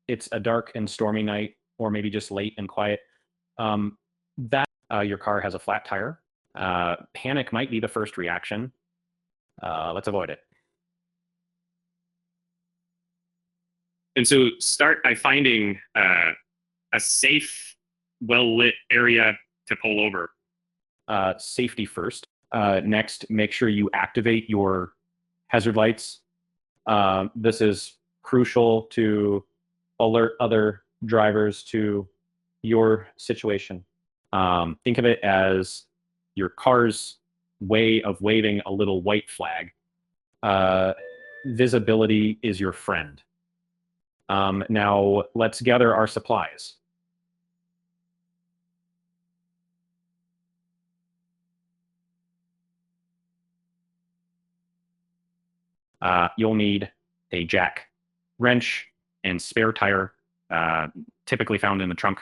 it's a dark and stormy night, or maybe just late and quiet, that your car has a flat tire. Panic might be the first reaction. Let's avoid it. And so start by finding a safe, well-lit area to pull over. Safety first. Next, make sure you activate your hazard lights. This is crucial to alert other drivers to your situation. Think of it as your car's way of waving a little white flag. Visibility is your friend. Now let's gather our supplies. You'll need a jack, wrench, and spare tire, typically found in the trunk.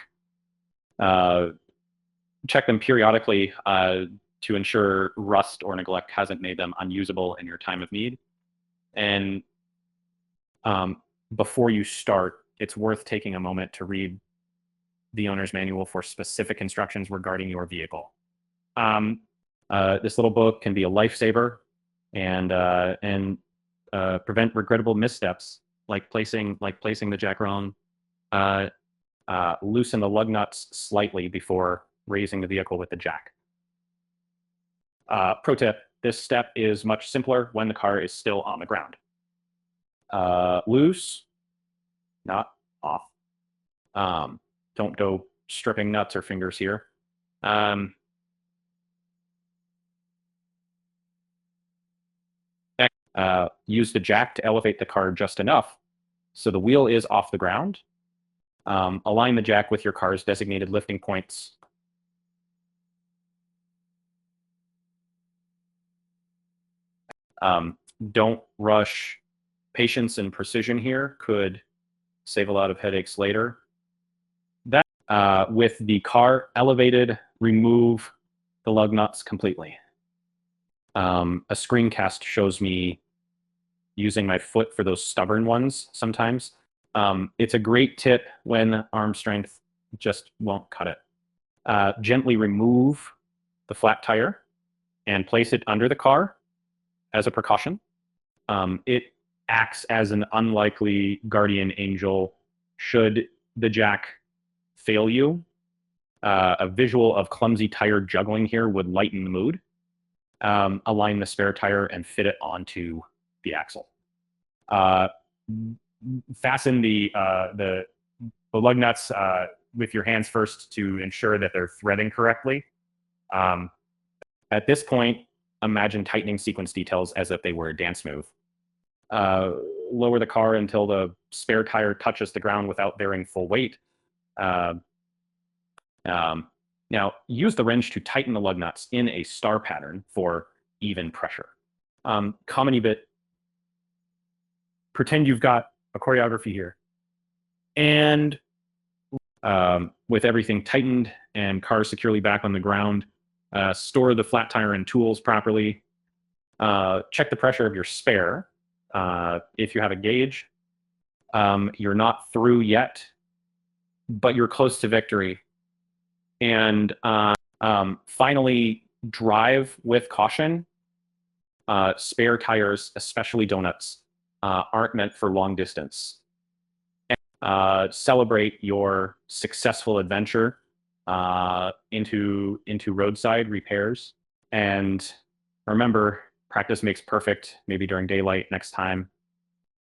Check them periodically to ensure rust or neglect hasn't made them unusable in your time of need. And before you start, it's worth taking a moment to read the owner's manual for specific instructions regarding your vehicle. This little book can be a lifesaver and prevent regrettable missteps, like placing the jack wrong. Loosen the lug nuts slightly before raising the vehicle with the jack. Pro tip, this step is much simpler when the car is still on the ground. Loose, not off. Don't go stripping nuts or fingers here. Use the jack to elevate the car just enough so the wheel is off the ground. Align the jack with your car's designated lifting points. Don't rush. Patience and precision here could save a lot of headaches later. That, with the car elevated, remove the lug nuts completely. A screencast shows me using my foot for those stubborn ones sometimes. It's a great tip when arm strength just won't cut it. Gently remove the flat tire and place it under the car as a precaution. It acts as an unlikely guardian angel should the jack fail you. A visual of clumsy tire juggling here would lighten the mood. Align the spare tire and fit it onto the axle. Fasten the lug nuts with your hands first to ensure that they're threading correctly. At this point, imagine tightening sequence details as if they were a dance move. Lower the car until the spare tire touches the ground without bearing full weight. Now, use the wrench to tighten the lug nuts in a star pattern for even pressure. Comedy bit. Pretend you've got a choreography here. And with everything tightened and car securely back on the ground, store the flat tire and tools properly. Check the pressure of your spare. If you have a gauge, you're not through yet, but you're close to victory. And finally, drive with caution. Spare tires, especially donuts, aren't meant for long distance. Celebrate your successful adventure into roadside repairs. And remember, practice makes perfect, maybe during daylight next time.